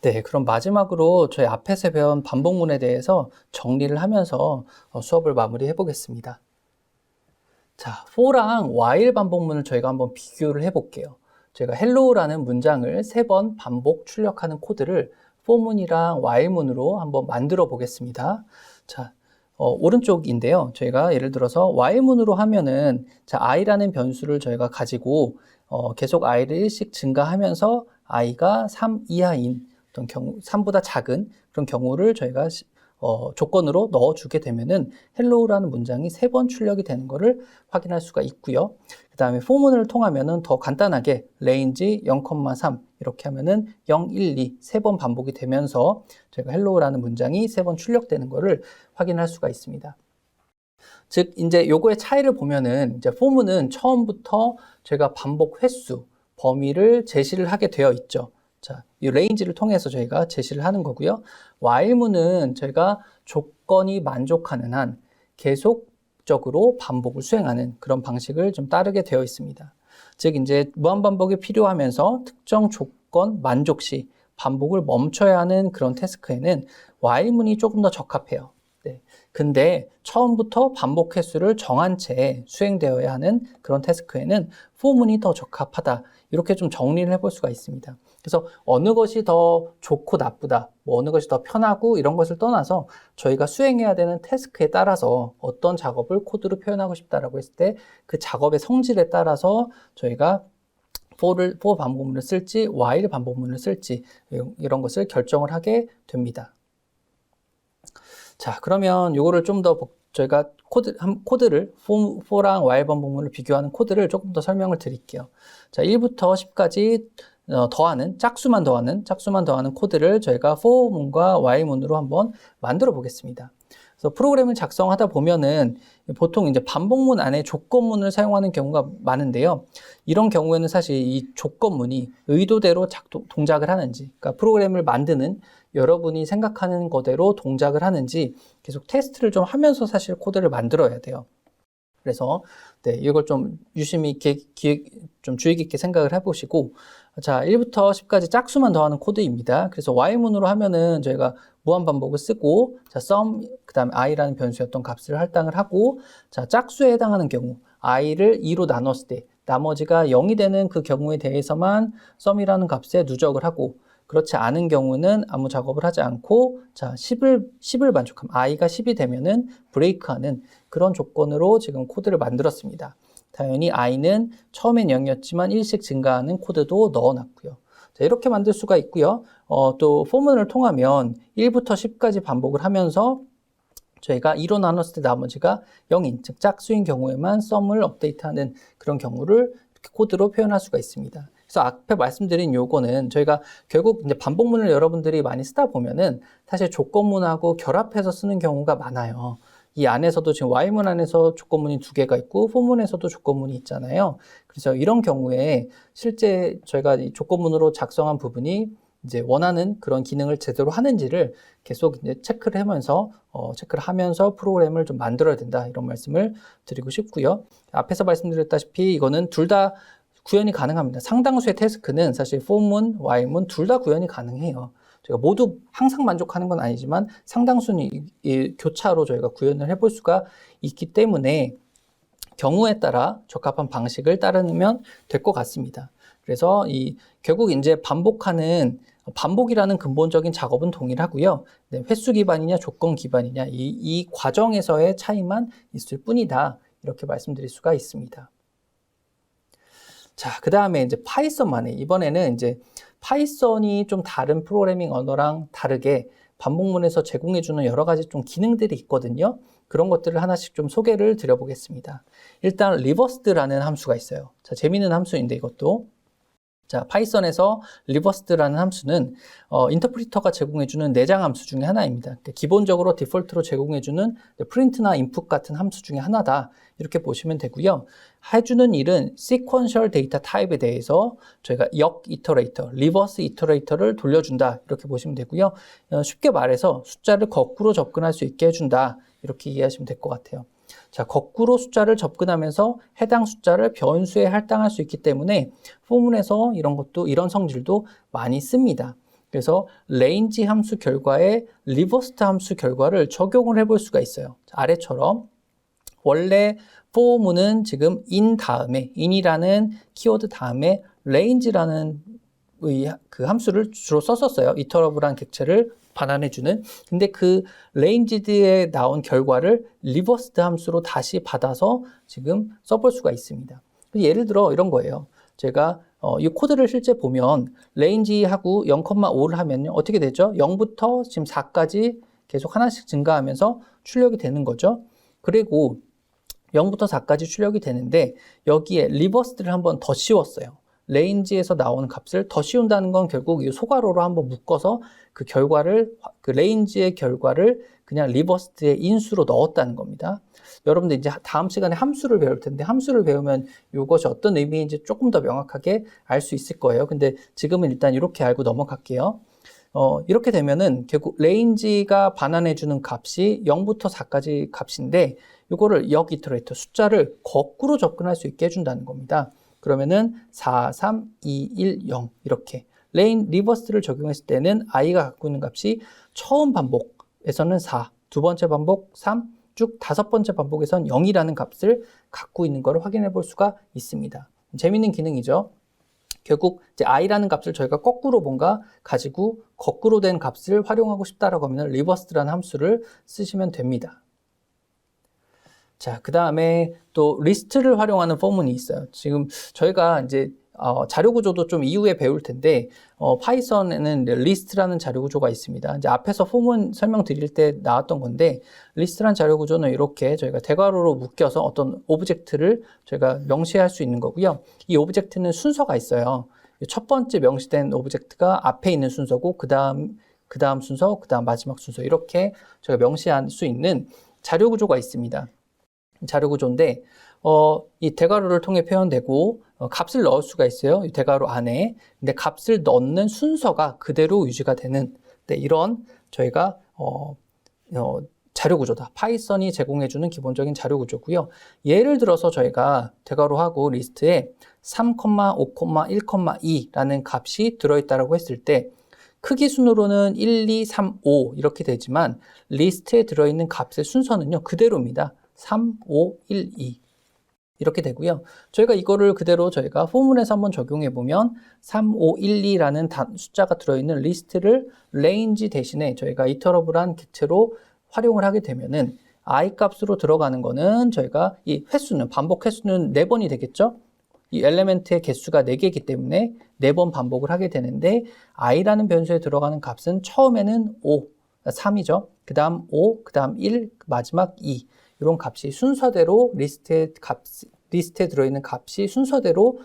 네, 그럼 마지막으로 저희 앞에서 배운 반복문에 대해서 정리를 하면서 수업을 마무리해 보겠습니다. 자, for랑 while 반복문을 저희가 한번 비교를 해 볼게요. 제가 hello라는 문장을 3번 반복 출력하는 코드를 for문이랑 while문으로 한번 만들어 보겠습니다. 자, 오른쪽인데요. 저희가 예를 들어서 while문으로 하면은 자, i라는 변수를 저희가 가지고 계속 i를 1씩 증가하면서 i가 3 이하인 어떤 경우, 3보다 작은 그런 경우를 저희가 조건으로 넣어주게 되면은 hello라는 문장이 3번 출력이 되는 것을 확인할 수가 있고요. 그 다음에 for문을 통하면은 더 간단하게 range 0,3 이렇게 하면은 0, 1, 2 3번 반복이 되면서 저희가 hello라는 문장이 3번 출력되는 것을 확인할 수가 있습니다. 즉 이제 요거의 차이를 보면은 이제 for문은 처음부터 제가 반복 횟수, 범위를 제시를 하게 되어 있죠. 자, 이 range를 통해서 저희가 제시를 하는 거고요. while문은 저희가 조건이 만족하는 한 계속적으로 반복을 수행하는 그런 방식을 좀 따르게 되어 있습니다. 즉 이제 무한반복이 필요하면서 특정 조건 만족 시 반복을 멈춰야 하는 그런 태스크에는 while문이 조금 더 적합해요. 네. 근데 처음부터 반복 횟수를 정한 채 수행되어야 하는 그런 태스크에는 for문이 더 적합하다. 이렇게 좀 정리를 해볼 수가 있습니다. 그래서 어느 것이 더 좋고 나쁘다, 뭐 어느 것이 더 편하고 이런 것을 떠나서 저희가 수행해야 되는 태스크에 따라서 어떤 작업을 코드로 표현하고 싶다라고 했을 때 그 작업의 성질에 따라서 저희가 for 반복문을 쓸지 while 반복문을 쓸지 이런 것을 결정을 하게 됩니다. 자, 그러면 요거를 좀 더 저희가 코드를 for랑 while 반복문을 비교하는 코드를 조금 더 설명을 드릴게요. 자, 1부터 10까지 짝수만 더하는 코드를 저희가 for문과 while문으로 한번 만들어 보겠습니다. 그래서 프로그램을 작성하다 보면은 보통 이제 반복문 안에 조건문을 사용하는 경우가 많은데요. 이런 경우에는 사실 이 조건문이 의도대로 동작을 하는지, 그러니까 프로그램을 만드는 여러분이 생각하는 거대로 동작을 하는지 계속 테스트를 좀 하면서 사실 코드를 만들어야 돼요. 그래서 네, 이걸 좀 유심히 좀 주의 깊게 생각을 해보시고 자, 1부터 10까지 짝수만 더하는 코드입니다. 그래서 while문으로 하면은 저희가 무한반복을 쓰고 자, sum 그 다음에 i라는 변수였던 값을 할당을 하고 자, 짝수에 해당하는 경우 i를 2로 나눴을 때 나머지가 0이 되는 그 경우에 대해서만 sum이라는 값에 누적을 하고 그렇지 않은 경우는 아무 작업을 하지 않고 자 10을 만족하면 i가 10이 되면은 브레이크하는 그런 조건으로 지금 코드를 만들었습니다. 당연히 i는 처음엔 0이었지만 1씩 증가하는 코드도 넣어놨고요. 자, 이렇게 만들 수가 있고요. 또 for문을 통하면 1부터 10까지 반복을 하면서 저희가 2로 나눴을 때 나머지가 0인, 즉 짝수인 경우에만 sum을 업데이트하는 그런 경우를 이렇게 코드로 표현할 수가 있습니다. 그래서 앞에 말씀드린 요거는 저희가 결국 이제 반복문을 여러분들이 많이 쓰다 보면은 사실 조건문하고 결합해서 쓰는 경우가 많아요. 이 안에서도 지금 while문 안에서 조건문이 2개가 있고 for문에서도 조건문이 있잖아요. 그래서 이런 경우에 실제 저희가 이 조건문으로 작성한 부분이 이제 원하는 그런 기능을 제대로 하는지를 계속 이제 체크를 하면서 프로그램을 좀 만들어야 된다. 이런 말씀을 드리고 싶고요. 앞에서 말씀드렸다시피 이거는 둘 다 구현이 가능합니다. 상당수의 태스크는 사실 for문, while문 둘 다 구현이 가능해요. 저희가 모두 항상 만족하는 건 아니지만 상당수는 이 교차로 저희가 구현을 해볼 수가 있기 때문에 경우에 따라 적합한 방식을 따르면 될 것 같습니다. 그래서 결국 이제 반복이라는 근본적인 작업은 동일하고요. 네, 횟수 기반이냐 조건 기반이냐 이 과정에서의 차이만 있을 뿐이다. 이렇게 말씀드릴 수가 있습니다. 자, 그 다음에 이제 파이썬만에 이번에는 이제 파이썬이 좀 다른 프로그래밍 언어랑 다르게 반복문에서 제공해주는 여러 가지 좀 기능들이 있거든요. 그런 것들을 하나씩 좀 소개를 드려보겠습니다. 일단 reversed라는 함수가 있어요. 자, 재미있는 함수인데 이것도 자, 파이썬에서 reversed라는 함수는 인터프리터가 제공해주는 내장 함수 중에 하나입니다. 그러니까 기본적으로 디폴트로 제공해주는 print나 input 같은 함수 중에 하나다. 이렇게 보시면 되고요. 해주는 일은 sequential data type에 대해서 저희가 역 이터레이터, reverse 이터레이터를 돌려준다. 이렇게 보시면 되고요. 쉽게 말해서 숫자를 거꾸로 접근할 수 있게 해준다. 이렇게 이해하시면 될 것 같아요. 자, 거꾸로 숫자를 접근하면서 해당 숫자를 변수에 할당할 수 있기 때문에 포문에서 이런 성질도 많이 씁니다. 그래서 range 함수 결과에 reversed 함수 결과를 적용을 해볼 수가 있어요. 아래처럼 원래 for문은 지금 in 다음에 in이라는 키워드 다음에 range라는 그 함수를 주로 썼었어요. 이터러블한 객체를 반환해주는. 근데 그 ranged에 나온 결과를 reversed 함수로 다시 받아서 지금 써볼 수가 있습니다. 예를 들어 이런 거예요. 제가 이 코드를 실제 보면 range하고 0,5를 하면요. 어떻게 되죠? 0부터 지금 4까지 계속 하나씩 증가하면서 출력이 되는 거죠. 그리고 0부터 4까지 출력이 되는데 여기에 리버스를 한번 더 씌웠어요. 레인지에서 나오는 값을 더 씌운다는 건 결국 이 소괄호로 한번 묶어서 그 결과를, 그 레인지의 결과를 그냥 리버스트의 인수로 넣었다는 겁니다. 여러분들 이제 다음 시간에 함수를 배울 텐데 함수를 배우면 이것이 어떤 의미인지 조금 더 명확하게 알 수 있을 거예요. 근데 지금은 일단 이렇게 알고 넘어갈게요. 이렇게 되면은 결국 레인지가 반환해주는 값이 0부터 4까지 값인데 이거를 역 이터레이터 숫자를 거꾸로 접근할 수 있게 해준다는 겁니다. 그러면은 4, 3, 2, 1, 0 이렇게 리버스를 적용했을 때는 i가 갖고 있는 값이 처음 반복에서는 4, 두 번째 반복 3, 쭉 다섯 번째 반복에선 0이라는 값을 갖고 있는 것을 확인해 볼 수가 있습니다. 재밌는 기능이죠. 결국 이제 i라는 값을 저희가 거꾸로 뭔가 가지고 거꾸로 된 값을 활용하고 싶다라고 하면 리버스라는 함수를 쓰시면 됩니다. 자, 그 다음에 또 리스트를 활용하는 포문이 있어요. 지금 저희가 이제 자료 구조도 좀 이후에 배울 텐데 파이썬에는 리스트라는 자료 구조가 있습니다. 이제 앞에서 포문 설명드릴 때 나왔던 건데 리스트라는 자료 구조는 이렇게 저희가 대괄호로 묶여서 어떤 오브젝트를 저희가 명시할 수 있는 거고요. 이 오브젝트는 순서가 있어요. 첫 번째 명시된 오브젝트가 앞에 있는 순서고 그 다음 순서, 그 다음 마지막 순서 이렇게 저희가 명시할 수 있는 자료 구조가 있습니다. 자료 구조인데 이 대괄호를 통해 표현되고 값을 넣을 수가 있어요. 이 대괄호 안에. 근데 값을 넣는 순서가 그대로 유지가 되는 이런 저희가 자료 구조다. 파이썬이 제공해주는 기본적인 자료 구조고요. 예를 들어서 저희가 대괄호하고 리스트에 3,5,1,2라는 값이 들어있다고 했을 때 크기 순으로는 1, 2, 3, 5 이렇게 되지만 리스트에 들어있는 값의 순서는요. 그대로입니다. 3, 5, 1, 2 이렇게 되고요. 저희가 이거를 그대로 저희가 포문에서 한번 적용해 보면 3, 5, 1, 2라는 숫자가 들어있는 리스트를 range 대신에 저희가 이터러블한 객체로 활용을 하게 되면은 i 값으로 들어가는 거는 저희가 이 횟수는 반복 횟수는 4번이 되겠죠. 이 엘리멘트의 개수가 4개이기 때문에 4번 반복을 하게 되는데 i라는 변수에 들어가는 값은 처음에는 5, 3이죠. 그 다음 5, 그 다음 1, 마지막 2 이런 값이 순서대로 리스트에 들어있는 값이 순서대로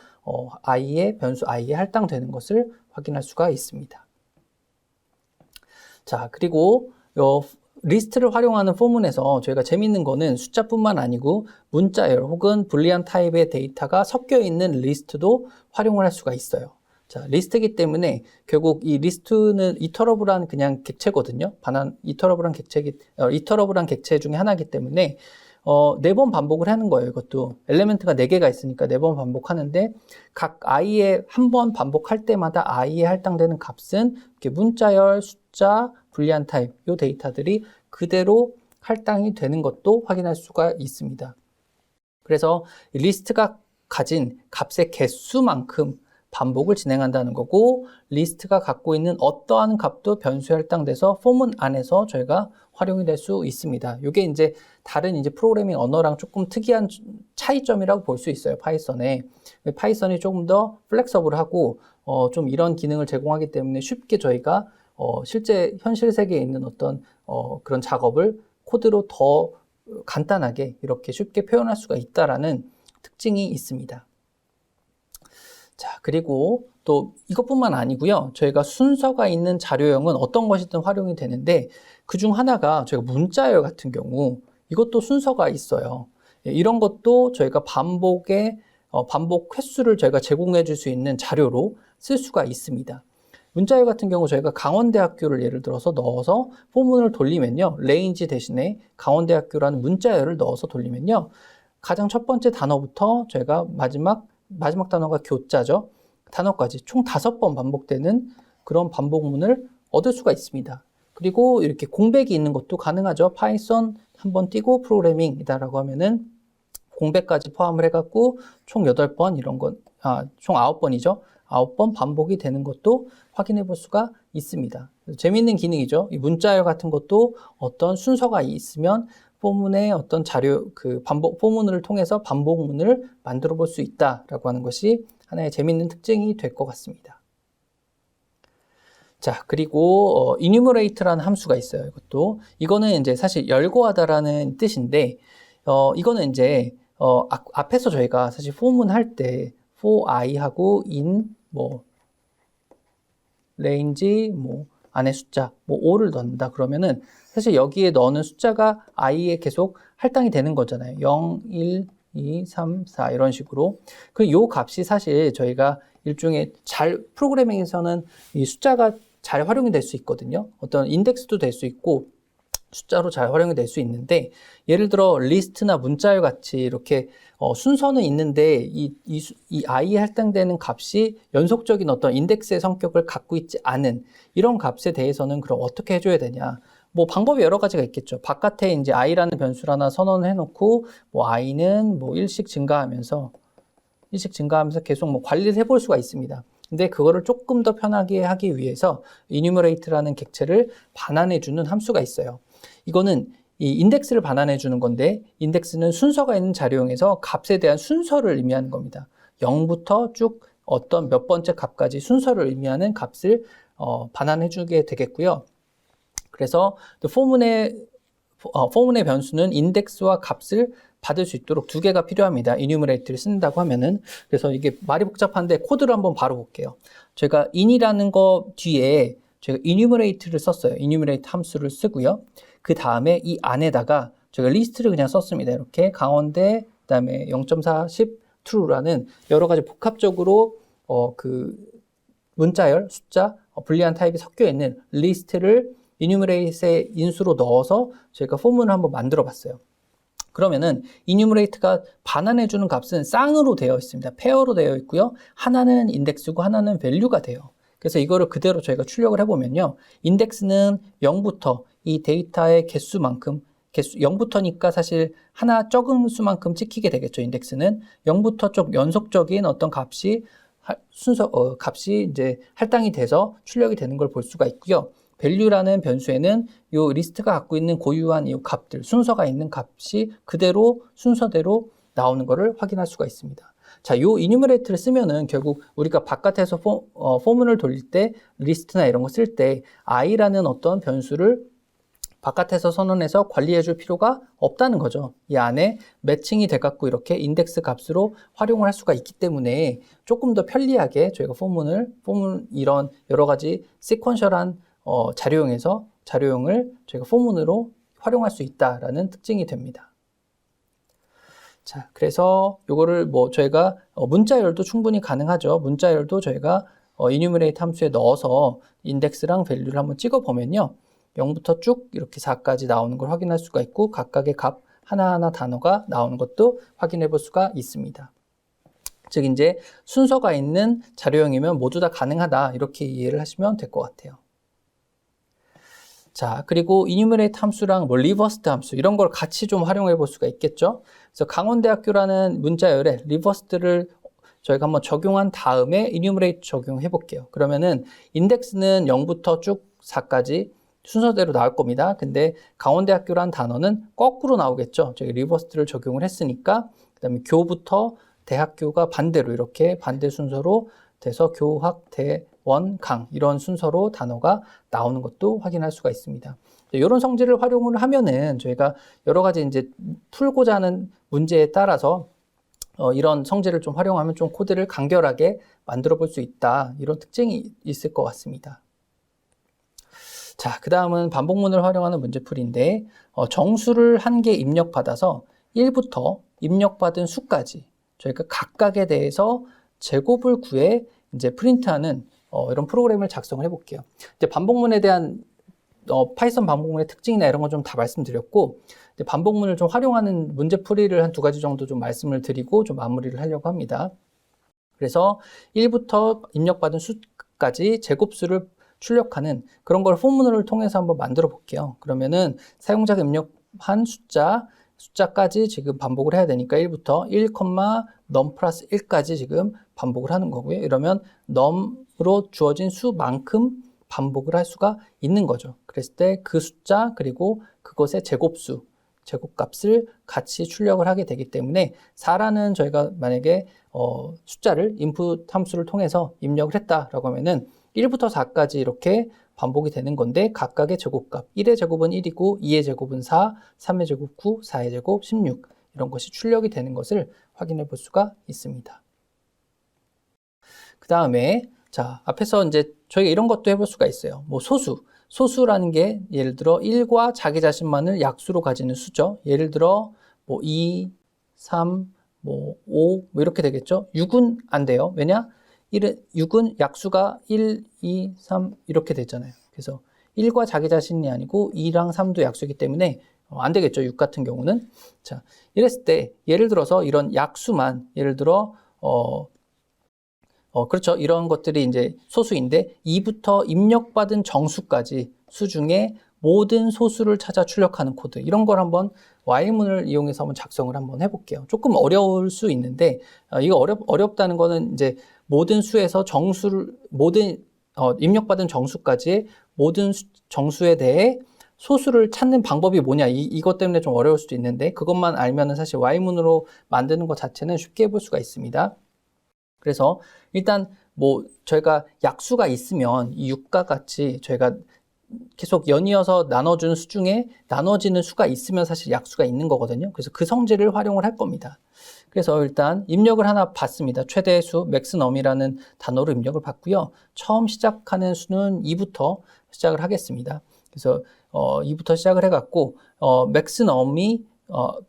변수 i에 할당되는 것을 확인할 수가 있습니다. 자, 그리고 리스트를 활용하는 포문에서 저희가 재밌는 거는 숫자뿐만 아니고 문자열 혹은 불리한 타입의 데이터가 섞여 있는 리스트도 활용을 할 수가 있어요. 자, 리스트이기 때문에 결국 이 리스트는 이터러블한 그냥 객체거든요. 이터러블한 객체 중에 하나이기 때문에 4번 반복을 하는 거예요. 이것도 엘리멘트가 4개가 있으니까 4번 반복하는데 각 i에 한 번 반복할 때마다 i에 할당되는 값은 이렇게 문자열, 숫자, 불리한 타입 이 데이터들이 그대로 할당이 되는 것도 확인할 수가 있습니다. 그래서 리스트가 가진 값의 개수만큼 반복을 진행한다는 거고 리스트가 갖고 있는 어떠한 값도 변수에 할당돼서 포문 안에서 저희가 활용이 될 수 있습니다. 이게 이제 다른 이제 프로그래밍 언어랑 조금 특이한 차이점이라고 볼 수 있어요. 파이썬에. 파이썬이 조금 더 플렉서블하고 좀 이런 기능을 제공하기 때문에 쉽게 저희가 실제 현실 세계에 있는 어떤 그런 작업을 코드로 더 간단하게 이렇게 쉽게 표현할 수가 있다라는 특징이 있습니다. 자, 그리고 또 이것뿐만 아니고요. 저희가 순서가 있는 자료형은 어떤 것이든 활용이 되는데 그중 하나가 저희가 문자열 같은 경우 이것도 순서가 있어요. 이런 것도 저희가 반복 횟수를 저희가 제공해 줄 수 있는 자료로 쓸 수가 있습니다. 문자열 같은 경우 저희가 강원대학교를 예를 들어서 넣어서 포문을 돌리면요. range 대신에 강원대학교라는 문자열을 넣어서 돌리면요. 가장 첫 번째 단어부터 저희가 마지막 단어가 교자죠. 단어까지 총 5번 반복되는 그런 반복문을 얻을 수가 있습니다. 그리고 이렇게 공백이 있는 것도 가능하죠. 파이썬 한번 띄고 프로그래밍이다라고 하면은 공백까지 포함을 해갖고 총 8번 이런 건, 총 9번이죠. 9번 반복이 되는 것도 확인해 볼 수가 있습니다. 재미있는 기능이죠. 이 문자열 같은 것도 어떤 순서가 있으면 포문의 어떤 자료, 포문을 통해서 반복문을 만들어 볼 수 있다라고 하는 것이 하나의 재미있는 특징이 될 것 같습니다. 자, 그리고 enumerate라는 함수가 있어요. 이거는 이제 사실 열거하다라는 뜻인데, 이거는 이제 앞에서 저희가 사실 포문 할 때 for i하고 in range 안에 숫자 5를 넣는다 그러면은 사실 여기에 넣는 숫자가 i에 계속 할당이 되는 거잖아요. 0, 1, 2, 3, 4 이런 식으로. 요 값이 사실 저희가 일종의 프로그래밍에서는 이 숫자가 잘 활용이 될 수 있거든요. 어떤 인덱스도 될 수 있고 숫자로 잘 활용이 될 수 있는데, 예를 들어 리스트나 문자열 같이 이렇게 순서는 있는데 이 i에 할당되는 값이 연속적인 어떤 인덱스의 성격을 갖고 있지 않은 이런 값에 대해서는 그럼 어떻게 해줘야 되냐? 방법이 여러 가지가 있겠죠. 바깥에 이제 i라는 변수를 하나 선언을 해놓고 i는 일씩 증가하면서 계속 관리를 해볼 수가 있습니다. 근데 그거를 조금 더 편하게 하기 위해서 enumerate라는 객체를 반환해주는 함수가 있어요. 이거는 이 인덱스를 반환해주는 건데, 인덱스는 순서가 있는 자료형에서 값에 대한 순서를 의미하는 겁니다. 0부터 쭉 어떤 몇 번째 값까지 순서를 의미하는 값을 반환해주게 되겠고요. 그래서 포문의 변수는 인덱스와 값을 받을 수 있도록 두 개가 필요합니다. enumerate를 쓴다고 하면은. 그래서 이게 말이 복잡한데 코드를 한번 바로 볼게요. 제가 in이라는 거 뒤에 제가 enumerate를 썼어요. enumerate 함수를 쓰고요. 그 다음에 이 안에다가 제가 리스트를 그냥 썼습니다. 이렇게 가운데 그다음에 0.4, 10, true라는 여러 가지 복합적으로 문자열, 숫자, 불리한 타입이 섞여 있는 리스트를 enumerate의 인수로 넣어서 제가 포문을 한번 만들어 봤어요. 그러면은 enumerate가 반환해주는 값은 쌍으로 되어 있습니다. 페어로 되어 있고요. 하나는 인덱스고 하나는 value가 돼요. 그래서 이거를 그대로 저희가 출력을 해보면요. 인덱스는 0부터 이 데이터의 개수만큼, 0부터니까 사실 하나 적은 수만큼 찍히게 되겠죠. 인덱스는 0부터 쭉 연속적인 어떤 값이 값이 이제 할당이 돼서 출력이 되는 걸 볼 수가 있고요. value라는 변수에는 이 리스트가 갖고 있는 고유한 이 값들, 순서가 있는 값이 그대로 순서대로 나오는 것을 확인할 수가 있습니다. 자, 요 enumerate를 쓰면은 결국 우리가 바깥에서 포문을 돌릴 때 리스트나 이런 거 쓸 때 i라는 어떤 변수를 바깥에서 선언해서 관리해 줄 필요가 없다는 거죠. 이 안에 매칭이 돼갖고 이렇게 인덱스 값으로 활용을 할 수가 있기 때문에 조금 더 편리하게 저희가 포문 이런 여러 가지 시퀀셜한 자료형을 저희가 포문으로 활용할 수 있다라는 특징이 됩니다. 자, 그래서 요거를 저희가 문자열도 충분히 가능하죠. 문자열도 저희가 enumerate 함수에 넣어서 인덱스랑 value를 한번 찍어 보면요. 0부터 쭉 이렇게 4까지 나오는 걸 확인할 수가 있고, 각각의 값 하나하나 단어가 나오는 것도 확인해 볼 수가 있습니다. 즉 이제 순서가 있는 자료형이면 모두 다 가능하다, 이렇게 이해를 하시면 될 것 같아요. 자, 그리고 enumerate 함수랑 reversed 함수 이런 걸 같이 좀 활용해 볼 수가 있겠죠. 그래서 강원대학교라는 문자열에 reversed를 저희가 한번 적용한 다음에 enumerate 적용해 볼게요. 그러면은 인덱스는 0부터 쭉 4까지 순서대로 나올 겁니다. 근데 강원대학교란 단어는 거꾸로 나오겠죠. 저희 리버스트를 적용을 했으니까. 그 다음에 교부터 대학교가 반대로 이렇게 반대 순서로 돼서 교학, 대원, 강 이런 순서로 단어가 나오는 것도 확인할 수가 있습니다. 이런 성질을 활용을 하면은 저희가 여러 가지 이제 풀고자 하는 문제에 따라서 이런 성질을 좀 활용하면 좀 코드를 간결하게 만들어 볼 수 있다. 이런 특징이 있을 것 같습니다. 자, 그 다음은 반복문을 활용하는 문제풀이인데, 정수를 한 개 입력받아서 1부터 입력받은 수까지 저희가 각각에 대해서 제곱을 구해 이제 프린트하는 이런 프로그램을 작성을 해볼게요. 이제 반복문에 대한 파이썬 반복문의 특징이나 이런 건 좀 다 말씀드렸고, 이제 반복문을 좀 활용하는 문제풀이를 한 2가지 정도 좀 말씀을 드리고 좀 마무리를 하려고 합니다. 그래서 1부터 입력받은 수까지 제곱수를 출력하는 그런 걸 포문을 통해서 한번 만들어 볼게요. 그러면은 사용자가 입력한 숫자까지 지금 반복을 해야 되니까 1부터 1, num 플러스 1까지 지금 반복을 하는 거고요. 이러면 num으로 주어진 수만큼 반복을 할 수가 있는 거죠. 그랬을 때 그 숫자 그리고 그것의 제곱값을 같이 출력을 하게 되기 때문에 4라는 저희가 만약에 숫자를 인풋 함수를 통해서 입력을 했다라고 하면은 1부터 4까지 이렇게 반복이 되는 건데 각각의 제곱값 1의 제곱은 1이고 2의 제곱은 4, 3의 제곱 9, 4의 제곱 16 이런 것이 출력이 되는 것을 확인해 볼 수가 있습니다. 그 다음에 자 앞에서 이제 저희가 이런 것도 해볼 수가 있어요. 뭐 소수라는 게 예를 들어 1과 자기 자신만을 약수로 가지는 수죠. 예를 들어 뭐 2, 3, 뭐 5, 뭐 이렇게 되겠죠. 6은 안 돼요. 왜냐? 6은 약수가 1, 2, 3 이렇게 되잖아요. 그래서 1과 자기 자신이 아니고 2랑 3도 약수이기 때문에 안 되겠죠. 6 같은 경우는. 자, 이랬을 때 예를 들어서 이런 약수만 예를 들어 그렇죠. 이런 것들이 이제 소수인데 2부터 입력받은 정수까지 수 중에 모든 소수를 찾아 출력하는 코드 이런 걸 한번 while문을 이용해서 한번 작성을 한번 해볼게요. 조금 어려울 수 있는데 이거 어렵다는 거는 이제 모든 수에서 입력받은 정수까지의 모든 정수에 대해 소수를 찾는 방법이 뭐냐 이것 때문에 좀 어려울 수도 있는데 그것만 알면은 사실 while문으로 만드는 것 자체는 쉽게 해볼 수가 있습니다. 그래서 일단 뭐 저희가 약수가 있으면 이 6과 같이 저희가 계속 연이어서 나눠주는 수 중에 나눠지는 수가 있으면 사실 약수가 있는 거거든요. 그래서 그 성질을 활용을 할 겁니다. 그래서 일단 입력을 하나 받습니다. 최대의 수 maxnum이라는 단어로 입력을 받고요. 처음 시작하는 수는 2부터 시작을 하겠습니다. 그래서 2부터 시작을 해갖고 maxnum이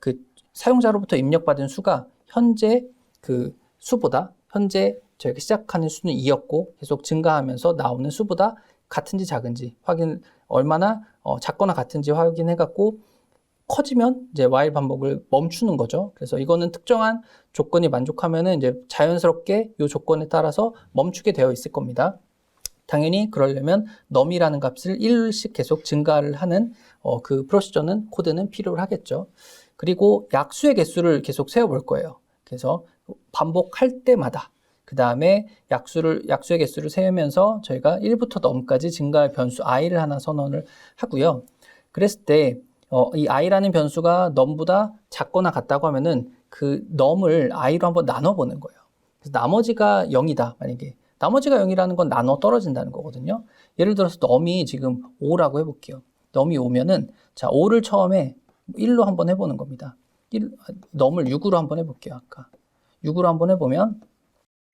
그 사용자로부터 입력받은 수가 현재 그 수보다 현재 저희가 시작하는 수는 2였고 계속 증가하면서 나오는 수보다 같은지 작은지 얼마나 작거나 같은지 확인해 갖고 커지면 이제 while 반복을 멈추는 거죠. 그래서 이거는 특정한 조건이 만족하면은 이제 자연스럽게 이 조건에 따라서 멈추게 되어 있을 겁니다. 당연히 그러려면 num이라는 값을 1씩 계속 증가를 하는 그 프로시저는 코드는 필요를 하겠죠. 그리고 약수의 개수를 계속 세워볼 거예요. 그래서 반복할 때마다 그 다음에 약수의 개수를 세우면서 저희가 1부터 num까지 증가할 변수 i를 하나 선언을 하고요. 그랬을 때 이 i라는 변수가 num보다 작거나 같다고 하면은 그 num을 i로 한번 나눠보는 거예요. 그래서 나머지가 0이다. 만약에 나머지가 0이라는 건 나눠 떨어진다는 거거든요. 예를 들어서 num이 지금 5라고 해볼게요. num이 5면은 자 5를 처음에 1로 한번 해보는 겁니다. num을 6으로 한번 해볼게요. 아까 6으로 한번 해보면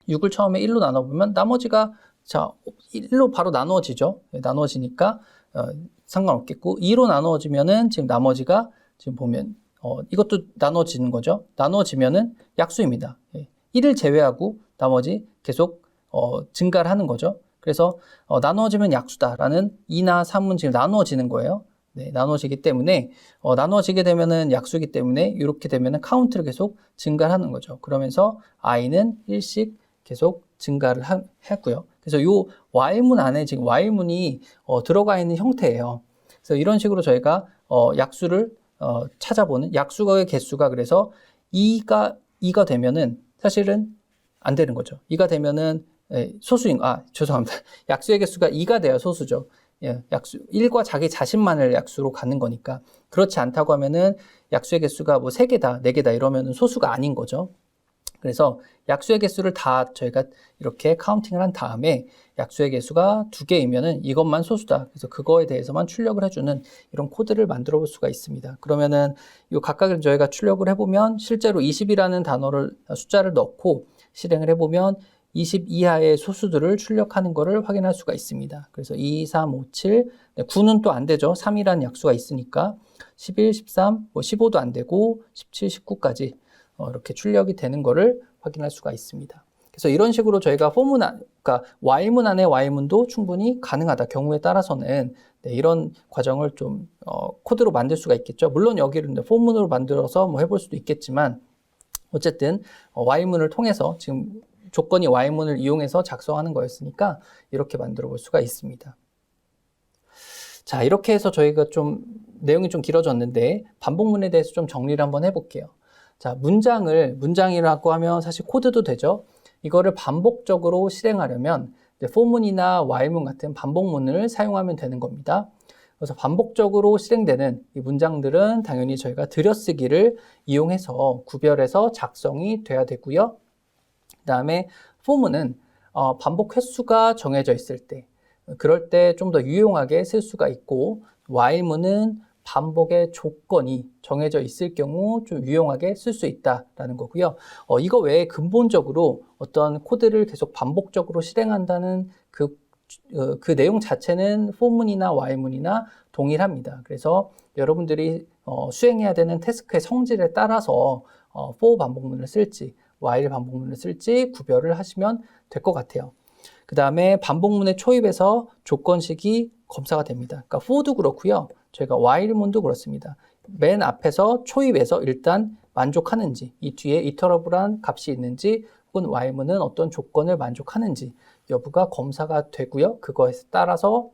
6을 처음에 1로 나눠보면 나머지가 자 1로 바로 나누어지죠. 나누어지니까 상관없겠고 2로 나누어지면은 지금 나머지가 지금 보면 이것도 나누어지는 거죠. 나누어지면은 약수입니다. 1을 제외하고 나머지 계속 증가를 하는 거죠. 그래서 나누어지면 약수다라는 2나 3은 지금 나누어지는 거예요. 네, 나누어지기 때문에 나누어지게 되면은 약수이기 때문에 이렇게 되면은 카운트를 계속 증가를 하는 거죠. 그러면서 i는 1씩 계속 증가를 하고요. 그래서 이 while문 안에 지금 while문이 들어가 있는 형태예요. 그래서 이런 식으로 저희가 약수를 찾아보는 약수의 개수가 그래서 2가 되면은 사실은 안 되는 거죠. 2가 되면은 죄송합니다. 약수의 개수가 2가 돼야 소수죠. 예, 약수 1과 자기 자신만을 약수로 갖는 거니까 그렇지 않다고 하면은 약수의 개수가 뭐 3개다, 4개다 이러면은 소수가 아닌 거죠. 그래서 약수의 개수를 다 저희가 이렇게 카운팅을 한 다음에 약수의 개수가 2개이면은 이것만 소수다. 그래서 그거에 대해서만 출력을 해주는 이런 코드를 만들어 볼 수가 있습니다. 그러면은 이 각각을 저희가 출력을 해보면 실제로 20이라는 숫자를 넣고 실행을 해보면 20 이하의 소수들을 출력하는 것을 확인할 수가 있습니다. 그래서 2, 3, 5, 7, 9는 또 안 되죠. 3이라는 약수가 있으니까 11, 13, 15도 안 되고 17, 19까지 이렇게 출력이 되는 것을 확인할 수가 있습니다. 그래서 이런 식으로 저희가 그러니까 while문 안에 while문도 충분히 가능하다. 경우에 따라서는 이런 과정을 좀 코드로 만들 수가 있겠죠. 물론 여기를 for문으로 만들어서 뭐 해볼 수도 있겠지만 어쨌든 while문을 통해서 지금 조건이 while문을 이용해서 작성하는 거였으니까 이렇게 만들어 볼 수가 있습니다. 자, 이렇게 해서 저희가 좀 내용이 좀 길어졌는데 반복문에 대해서 좀 정리를 한번 해볼게요. 자, 문장이라고 하면 사실 코드도 되죠. 이거를 반복적으로 실행하려면 for문이나 while문 같은 반복문을 사용하면 되는 겁니다. 그래서 반복적으로 실행되는 이 문장들은 당연히 저희가 들여쓰기를 이용해서 구별해서 작성이 돼야 되고요. 그 다음에 for문은 반복 횟수가 정해져 있을 때, 그럴 때 좀 더 유용하게 쓸 수가 있고, while문은 반복의 조건이 정해져 있을 경우 좀 유용하게 쓸 수 있다라는 거고요. 이거 외에 근본적으로 어떤 코드를 계속 반복적으로 실행한다는 그 내용 자체는 for문이나 while문이나 동일합니다. 그래서 여러분들이 수행해야 되는 태스크의 성질에 따라서 for 반복문을 쓸지 while 반복문을 쓸지 구별을 하시면 될 것 같아요. 그 다음에 반복문의 초입에서 조건식이 검사가 됩니다. 그러니까 for도 그렇고요. 저희가 while문도 그렇습니다. 맨 앞에서 초입에서 일단 만족하는지, 이 뒤에 이터러블한 값이 있는지, 혹은 while문은 어떤 조건을 만족하는지 여부가 검사가 되고요. 그거에 따라서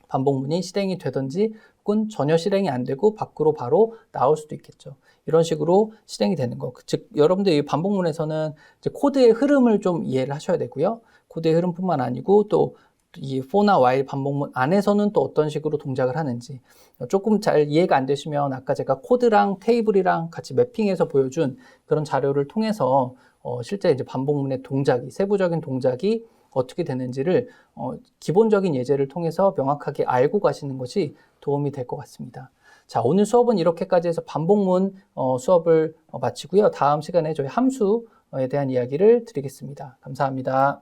반복문이 실행이 되든지 혹은 전혀 실행이 안 되고 밖으로 바로 나올 수도 있겠죠. 이런 식으로 실행이 되는 거. 즉 여러분들 이 반복문에서는 이제 코드의 흐름을 좀 이해를 하셔야 되고요. 코드의 흐름뿐만 아니고 또 이 for나 while 반복문 안에서는 또 어떤 식으로 동작을 하는지 조금 잘 이해가 안 되시면 아까 제가 코드랑 테이블이랑 같이 매핑해서 보여준 그런 자료를 통해서 실제 이제 반복문의 동작이, 세부적인 동작이 어떻게 되는지를 기본적인 예제를 통해서 명확하게 알고 가시는 것이 도움이 될 것 같습니다. 자, 오늘 수업은 이렇게까지 해서 반복문 수업을 마치고요. 다음 시간에 저희 함수에 대한 이야기를 드리겠습니다. 감사합니다.